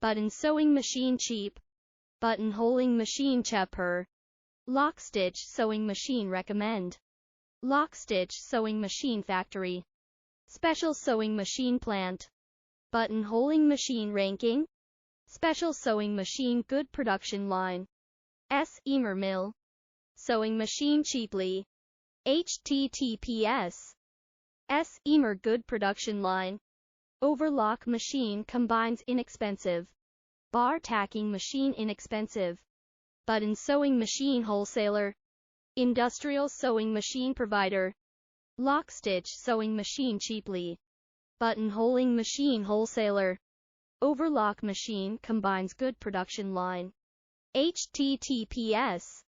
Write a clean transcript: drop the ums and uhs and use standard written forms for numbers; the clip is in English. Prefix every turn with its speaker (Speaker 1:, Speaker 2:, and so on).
Speaker 1: Button sewing machine cheap. Buttonholing machine cheaper. Lock stitch sewing machine recommend. Lock stitch sewing machine factory. Special sewing machine plant. Buttonholing machine ranking. Special sewing machine good production line. Emer mill. Sewing machine cheaply. https. Emer good production line. Overlock machine combines inexpensive. Bar tacking machine inexpensive. Button sewing machine wholesaler. Industrial sewing machine provider. Lock stitch sewing machine cheaply. Buttonholing machine wholesaler. Overlock machine combines good production line. https.